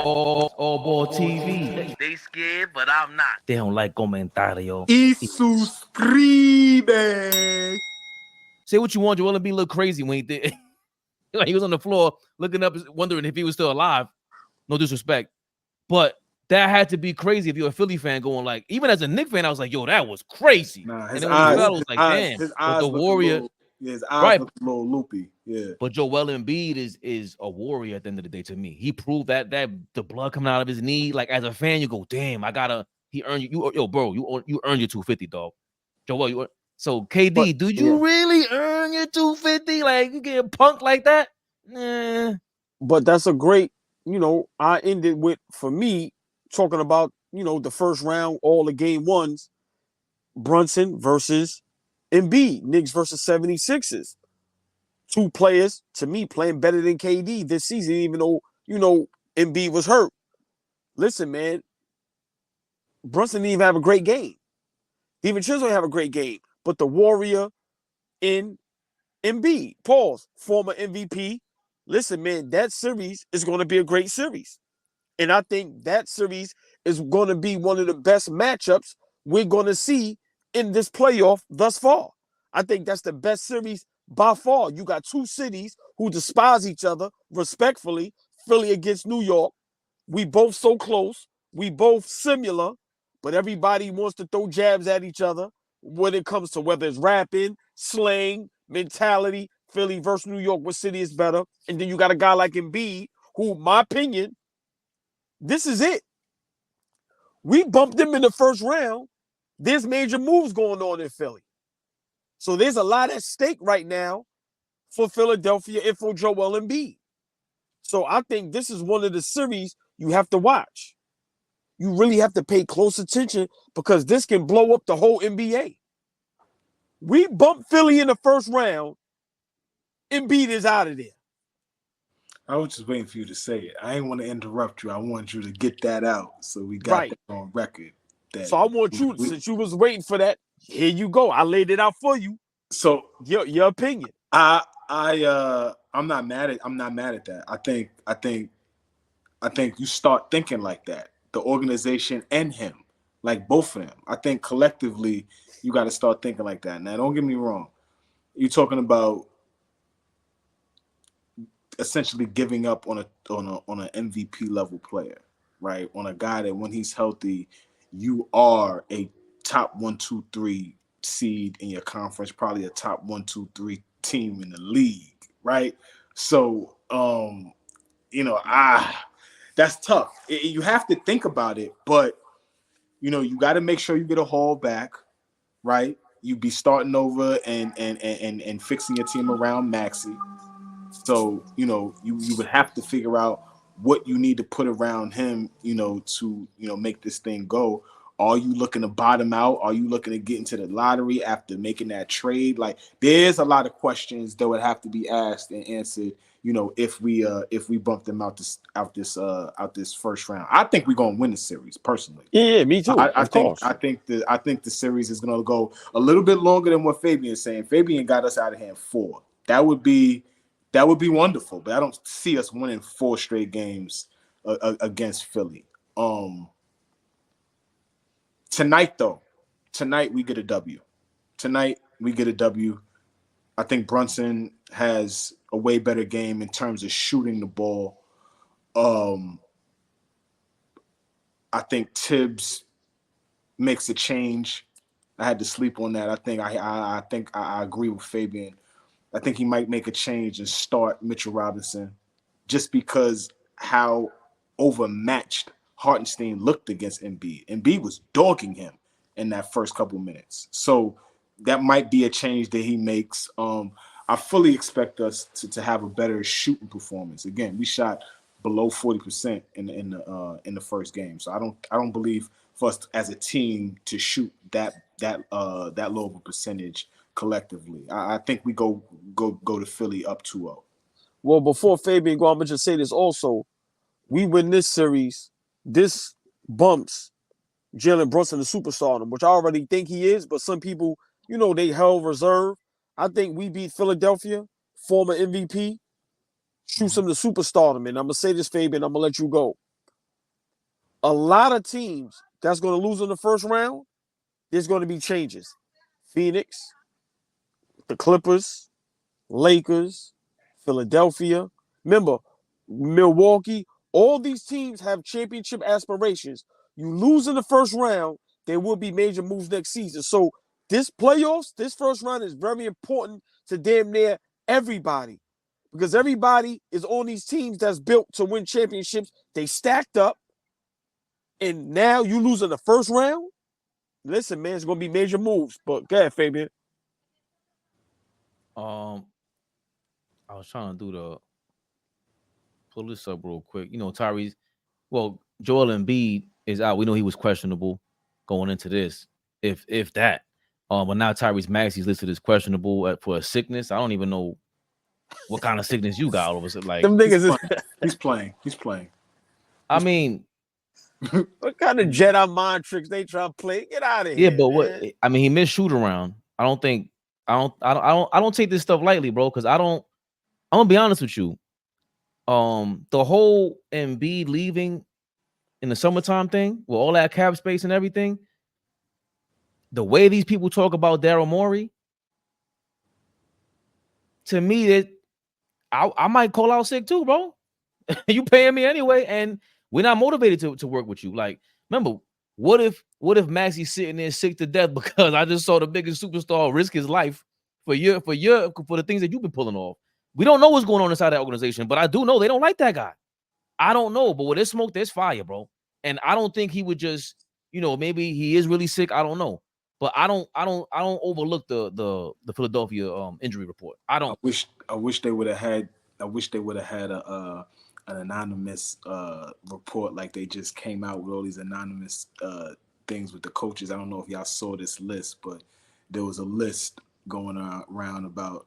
AllBall TV. They scared, but I'm not. They don't like comentario. Y suscribe. Say what you want. Joel Embiid looked crazy when he did. Like he was on the floor looking up, wondering if he was still alive. No disrespect, but that had to be crazy if you're a Philly fan going like, even as a Knicks fan, I was like, yo, that was crazy. Nah, and his then when he eyes, fell, I was like, damn. his But eyes the look Warrior, his eyes right? look a little loopy. Yeah. But Joel Embiid is a warrior at the end of the day to me. He proved that the blood coming out of his knee. Like as a fan, you go, damn, he earned you. Yo, bro, you earned your 250, dog. Joel, so KD, But, did you really earn your 250? Like you get punked like that? Nah. But that's a great, I ended with, for me, talking about, the first round, all the game ones, Brunson versus Embiid, Knicks versus 76ers. Two players, to me, playing better than KD this season, even though, Embiid was hurt. Listen, man, Brunson didn't even have a great game. Even Chisholm have a great game. But the Warrior in Embiid, former MVP. Listen, man, that series is going to be a great series. And I think that series is going to be one of the best matchups we're going to see in this playoff thus far. I think that's the best series by far. You got two cities who despise each other respectfully. Philly against New York. We both so close. We both similar. But everybody wants to throw jabs at each other when it comes to whether it's rapping, slang, mentality. Philly versus New York, what city is better? And then you got a guy like Embiid, who, my opinion, this is it. We bumped him in the first round. There's major moves going on in Philly. So there's a lot at stake right now for Philadelphia and for Joel Embiid. So I think this is one of the series you have to watch. You really have to pay close attention because this can blow up the whole NBA. We bumped Philly in the first round. Embiid is out of there. I was just waiting for you to say it. I didn't want to interrupt you. I want you to get that out so we got that on record. So I want you, since you was waiting for that, here you go. I laid it out for you. So your opinion. I'm not mad at that. I think you start thinking like that. The organization and him, like both of them. I think collectively you got to start thinking like that. Now, don't get me wrong. You're talking about essentially giving up on an MVP level player, right? On a guy that when he's healthy, you are a top 1, 2, 3 seed in your conference, probably a top 1, 2, 3 team in the league, right? So, that's tough. You have to think about it, but you got to make sure you get a haul back, right? You be starting over and fixing your team around Maxey. So, you would have to figure out what you need to put around him, to, make this thing go. Are you looking to bottom out? Are you looking to get into the lottery after making that trade? Like, there's a lot of questions that would have to be asked and answered, if we bump them out this first round. I think we're gonna win the series, personally. Yeah, me too. I think the series is gonna go a little bit longer than what Fabian's saying. Fabian got us out of hand 4. That would be wonderful, but I don't see us winning 4 straight games against Philly. Tonight we get a W. I think Brunson has a way better game in terms of shooting the ball. I think Tibbs makes a change. I had to sleep on that. I think I agree with Fabian. I think he might make a change and start Mitchell Robinson just because how overmatched Hartenstein looked against Embiid. Embiid was dogging him in that first couple minutes. So that might be a change that he makes. I fully expect us to have a better shooting performance. Again, we shot below 40% in the first game. So I don't believe for us as a team to shoot that low of a percentage collectively. I think we go to Philly up 2-0. Well, before Fabian go, I'm gonna just say this also. We win this series. This bumps Jalen Brunson to superstardom, which I already think he is, but some people, they held reserve. I think we beat Philadelphia, former MVP, shoots him to superstardom. And I'm going to say this, Fabian, I'm going to let you go. a lot of teams that's going to lose in the first round, there's going to be changes. Phoenix, the Clippers, Lakers, Philadelphia. Remember, Milwaukee, all these teams have championship aspirations. You lose in the first round, there will be major moves next season. So this playoffs, this first round is very important to damn near everybody because everybody is on these teams that's built to win championships. They stacked up, and now you lose in the first round. Listen, man, it's going to be major moves. But go ahead, Fabian. I was trying to pull this up real quick. You know, Tyrese. Well, Joel Embiid is out. We know he was questionable going into this, if that. But now Tyrese Maxey's listed as questionable for a sickness. I don't even know what kind of sickness you got all of a sudden. Like, Them niggas he's playing. I mean, what kind of Jedi mind tricks they try to play? Get out of here. yeah, but man. what? I mean, he missed shoot around. I don't take this stuff lightly, bro. Because I'm gonna be honest with you. The whole Embiid leaving in the summertime thing with all that cap space and everything. The way these people talk about Daryl Morey, to me, that I might call out sick too, bro. You paying me anyway, and we're not motivated to work with you. Like, remember, what if Maxey's sitting there sick to death because I just saw the biggest superstar risk his life for the things that you've been pulling off? We don't know what's going on inside that organization, but I do know they don't like that guy. I don't know, but where there's smoke, there's fire, bro. And I don't think he would just, maybe he is really sick. I don't know. But I don't overlook the Philadelphia injury report. I don't. I wish they would have had an anonymous report like they just came out with all these anonymous things with the coaches. I don't know if y'all saw this list, but there was a list going around about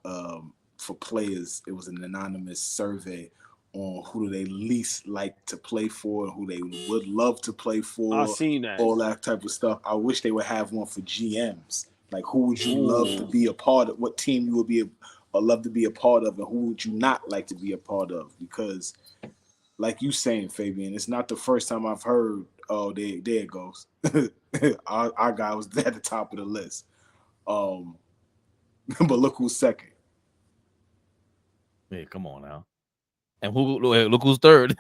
for players. It was an anonymous survey on who do they least like to play for, who they would love to play for. I've seen that. All that type of stuff. I wish they would have one for GMs. Like, who would you love to be a part of? What team you would love to be a part of, and who would you not like to be a part of? Because, like you saying, Fabian, it's not the first time I've heard, oh, there it goes. our guy was at the top of the list. But look who's second. Hey, come on now. And look who's third.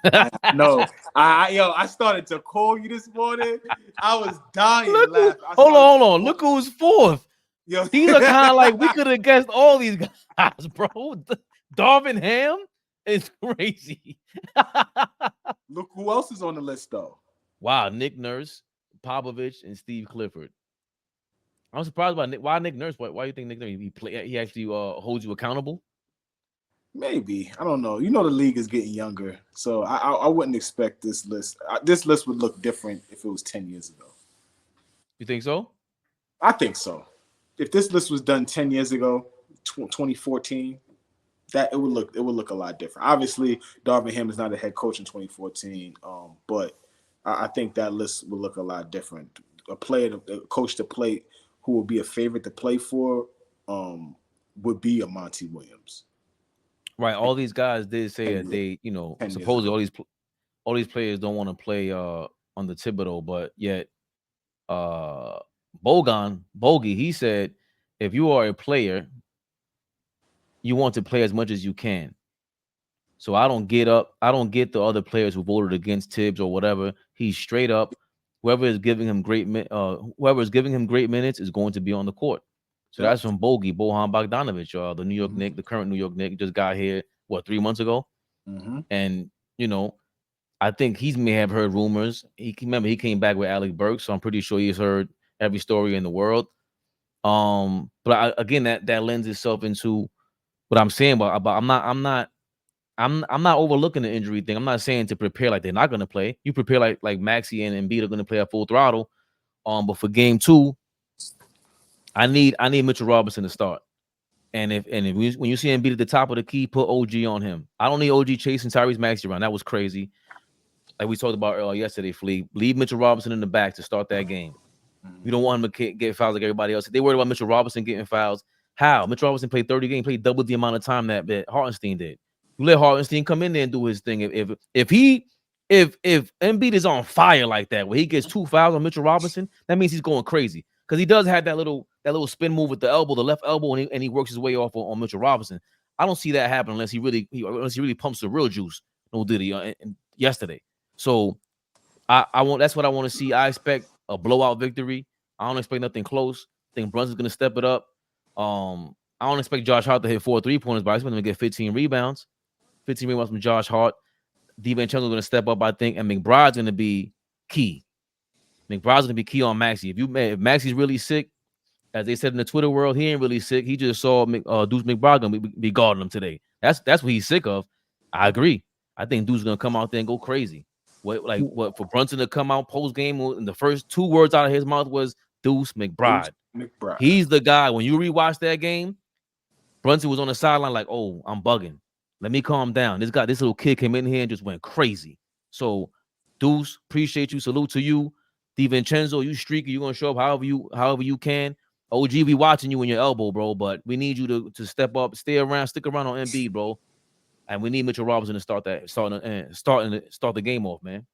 I started to call you this morning. I was dying laughing. Hold on. Look who's fourth. Yo. These are kind of like we could have guessed all these guys, bro. Darvin Ham is crazy. Look who else is on the list, though. Wow, Nick Nurse, Popovich, and Steve Clifford. I'm surprised by why Nick Nurse. Why do you think Nick Nurse he actually holds you accountable? Maybe. I don't know. The league is getting younger, so I wouldn't expect this list. This list would look different if it was 10 years ago. You think so? I think so. If this list was done 10 years ago, 2014, that it would look a lot different. Obviously, Darvin Ham is not a head coach in 2014, but I think that list would look a lot different. A coach to play who would be a favorite to play for would be a Monty Williams. Right. All these guys did say that they, supposedly all these players don't want to play on the Thibodeau, but yet Bogey, he said, if you are a player, you want to play as much as you can. So I don't get the other players who voted against Tibbs or whatever. He's straight up. Whoever is giving him great minutes is going to be on the court. So that's from Bojan Bogdanovic, the New York Knicks, the current New York Knicks, just got here 3 months ago, and I think he may have heard rumors. He came back with Alec Burks, so I'm pretty sure he's heard every story in the world. But again, that lends itself into what I'm saying about I'm not overlooking the injury thing. I'm not saying to prepare like they're not going to play. You prepare like Maxey and Embiid are going to play at full throttle. But for game 2. I need Mitchell Robinson to start, and when you see him beat at the top of the key, put OG on him. I don't need OG chasing Tyrese Maxey around. That was crazy. Like we talked about yesterday, Flea. Leave Mitchell Robinson in the back to start that game. You don't want him to get fouls like everybody else. If they worried about Mitchell Robinson getting fouls, how? Mitchell Robinson played 30 games, played double the amount of time that Hartenstein did. You let Hartenstein come in there and do his thing. If he if Embiid is on fire like that, where he gets 2 fouls on Mitchell Robinson, that means he's going crazy. Because he does have that little spin move with the elbow, the left elbow, and he works his way off on Mitchell Robinson. I don't see that happen unless he really pumps the real juice. No did he yesterday. So I want, that's what I want to see. I expect a blowout victory. I don't expect nothing close. I think Brunson's gonna step it up. I don't expect Josh Hart to hit 4 3-pointers, but I expect him to get 15 rebounds. 15 rebounds from Josh Hart. DiVincenzo's gonna step up, I think, and McBride's gonna be key. McBride's gonna be key on Maxey. If Maxey's really sick, as they said in the Twitter world, he ain't really sick. He just saw Deuce McBride gonna be guarding him today. That's what he's sick of. I agree. I think Deuce gonna come out there and go crazy. What for Brunson to come out post game and the first 2 words out of his mouth was Deuce McBride. He's the guy. When you rewatch that game, Brunson was on the sideline like, "Oh, I'm bugging. Let me calm down." This little kid came in here and just went crazy. So, Deuce, appreciate you. Salute to you. DiVincenzo, you streaky. You're gonna show up however you can. OG, we watching you in your elbow, bro. But we need you to step up, stick around on Embiid, bro. And we need Mitchell Robinson to start the game off, man.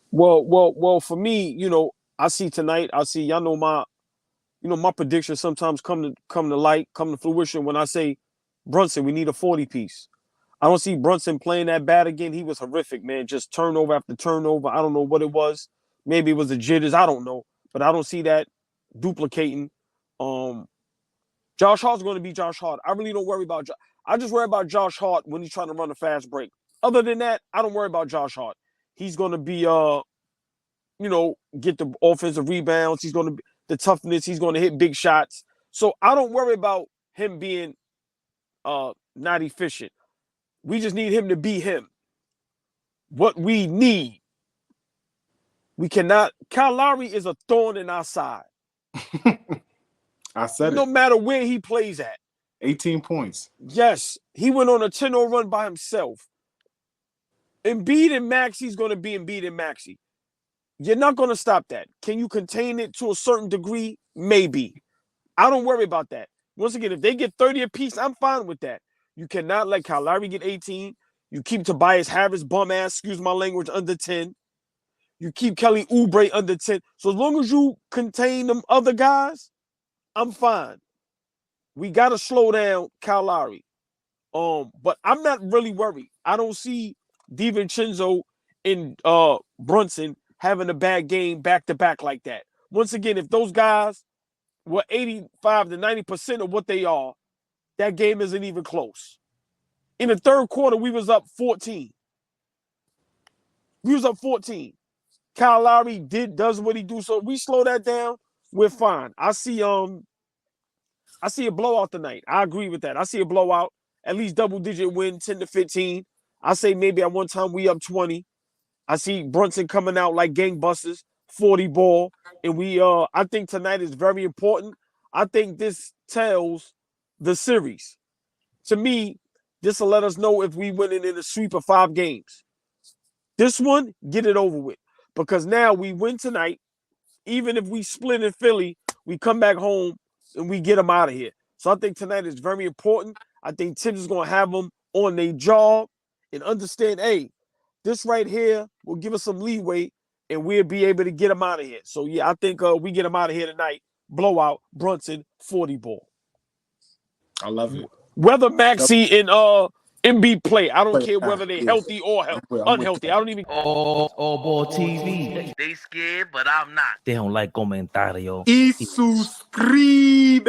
Well, for me, I see tonight. I see, y'all know my predictions sometimes come to fruition when I say, Brunson, we need a 40 piece. I don't see Brunson playing that bad again. He was horrific, man. Just turnover after turnover. I don't know what it was. Maybe it was the jitters. I don't know. But I don't see that duplicating. Josh Hart's going to be Josh Hart. I really don't worry about I just worry about Josh Hart when he's trying to run a fast break. Other than that, I don't worry about Josh Hart. He's going to be, get the offensive rebounds. He's going to be the toughness. He's going to hit big shots. So I don't worry about him being not efficient. We just need him to be him. What we need. We cannot. Kyle Lowry is a thorn in our side. I said no matter where he plays at. 18 points. Yes. He went on a 10-0 run by himself. Embiid and Maxey's going to be Embiid and Maxey. You're not going to stop that. Can you contain it to a certain degree? Maybe. I don't worry about that. Once again, if they get 30 apiece, I'm fine with that. You cannot let Kyle Lowry get 18. You keep Tobias Harris, bum ass, excuse my language, under 10. You keep Kelly Oubre under 10. So as long as you contain them other guys, I'm fine. We got to slow down Kyle Lowry. But I'm not really worried. I don't see DiVincenzo and Brunson having a bad game back-to-back like that. Once again, if those guys were 85 to 90% of what they are, that game isn't even close. In the third quarter, we was up 14. We was up 14. Kyle Lowry does what he do. So if we slow that down, we're fine. I see a blowout tonight. I agree with that. I see a blowout, at least double-digit win, 10 to 15. I say maybe at one time we up 20. I see Brunson coming out like gangbusters, 40 ball. And I think tonight is very important. I think this tells the series. To me, this will let us know if we win it in a sweep of 5 games. This one, get it over with. Because now we win tonight. Even if we split in Philly, we come back home and we get them out of here. So I think tonight is very important. I think Tibbs is going to have them on their job and understand, hey, this right here will give us some leeway and we'll be able to get them out of here. So, yeah, I think we get them out of here tonight. Blowout, Brunson, 40 ball. I love it. Whether Maxey and Embiid play, I don't care whether they're healthy or unhealthy. I don't even. AllBall TV. They scared, but I'm not. They don't like comentario. Y suscribe.